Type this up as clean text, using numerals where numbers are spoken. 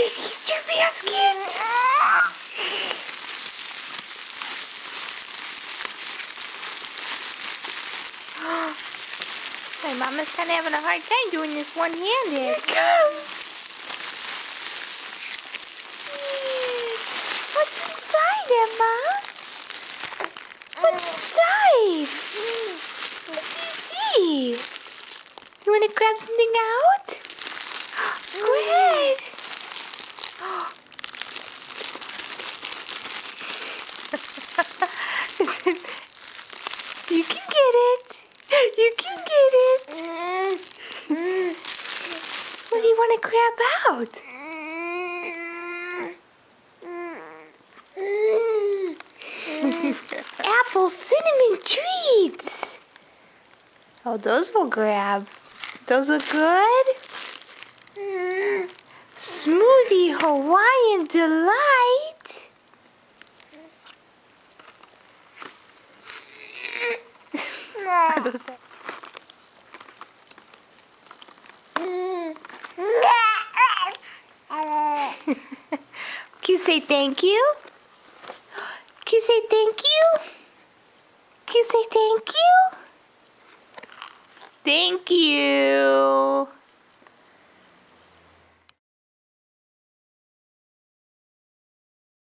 Eat your biscuits. My mama's kind of having a hard time doing this one-handed. Here it comes. What's inside, Emma? What's inside? What do you see? You want to grab something out? Go ahead. You can get it. You can get it. What do you want to grab out? Apple cinnamon treats. Oh, those will grab. Those look good. Smoothie Hawaiian Delight. Can you say thank you? Can you say thank you? Can you say thank you? Thank you.